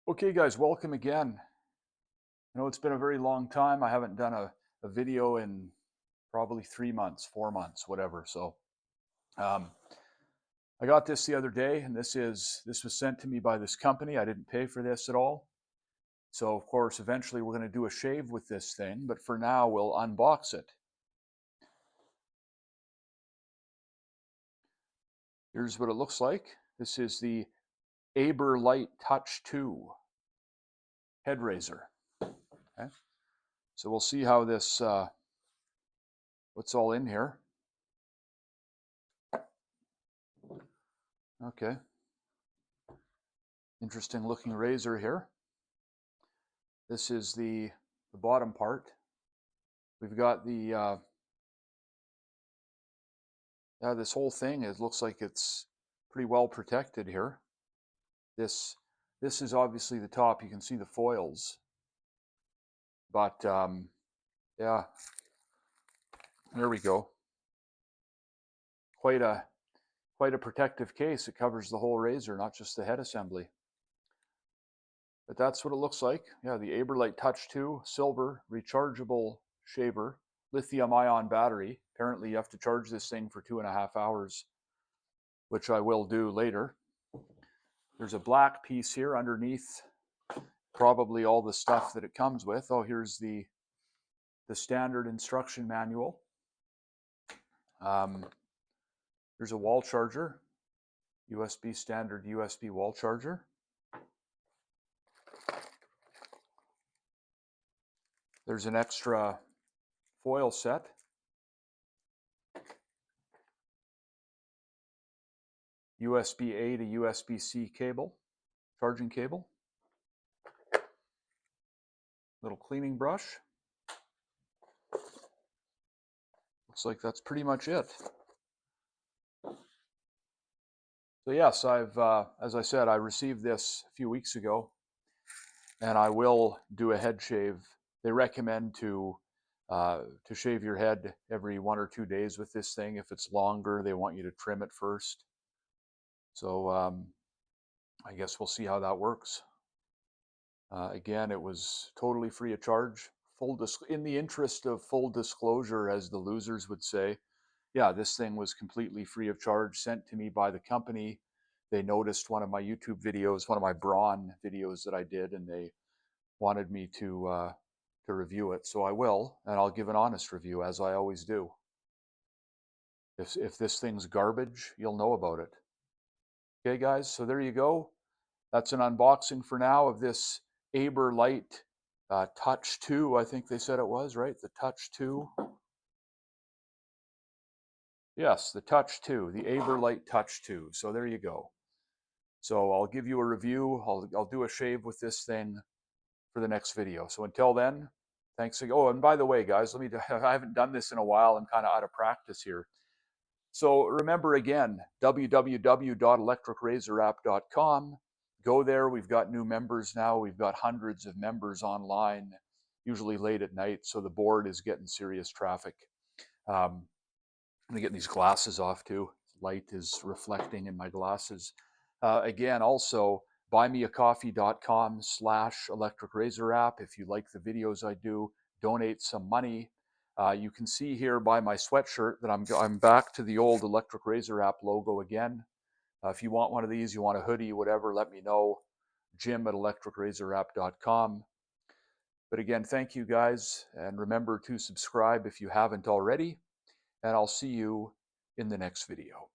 Okay, guys, welcome again. I know it's been a very long time. I haven't done a video in probably 3 months, 4 months, whatever. So um, I got this the other day, and this was sent to me by this company. I didn't pay for this at all. So of course, eventually we're going to do a shave with this thing, but for now we'll unbox it. Here's what it looks like. This is the Aberlite Touch 2 head razor. Okay, so we'll see how this what's all in here. Okay, interesting looking razor here. This is the bottom part. We've got the this whole thing. It looks like it's pretty well protected here. This is obviously the top. You can see the foils, but yeah, there we go. Quite a protective case. It covers the whole razor, not just the head assembly. But that's what it looks like. Yeah, the Aberlite Touch 2 silver rechargeable shaver, lithium-ion battery. Apparently you have to charge this thing for 2.5 hours, which I will do later. There's a black piece here underneath, probably all the stuff that it comes with. Oh, here's the standard instruction manual. There's a wall charger, USB standard USB wall charger. There's an extra foil set. USB-A to USB-C cable, charging cable. Little cleaning brush. Looks like that's pretty much it. So yes, as I said, I received this a few weeks ago, and I will do a head shave. They recommend to shave your head every 1 or 2 days with this thing. If it's longer, they want you to trim it first. So I guess we'll see how that works. Again, it was totally free of charge. In the interest of full disclosure, as the losers would say, yeah, this thing was completely free of charge, sent to me by the company. They noticed one of my YouTube videos, one of my brawn videos that I did, and they wanted me to review it. So I will, and I'll give an honest review, as I always do. If this thing's garbage, you'll know about it. Okay, guys, so there you go. That's an unboxing for now of this Aberlite Touch 2, I think they said it was, right? The Touch 2. Yes, the Touch 2, the Aberlite Touch 2. So there you go. So I'll give you a review. I'll do a shave with this thing for the next video. So until then, thanks again. Oh, and by the way, guys, I haven't done this in a while. I'm kind of out of practice here. So remember again, www.electricrazораpp.com. Go there. We've got new members now. We've got hundreds of members online, usually late at night. So the board is getting serious traffic. I'm going to get these glasses off too. Light is reflecting in my glasses. Again, also buymeacoffee.com/electricrazораpp. If you like the videos I do, donate some money. You can see here by my sweatshirt that I'm back to the old Electric Razor App logo again. If you want one of these, you want a hoodie, whatever, let me know. Jim@electricrazораpp.com. But again, thank you guys, and remember to subscribe if you haven't already, and I'll see you in the next video.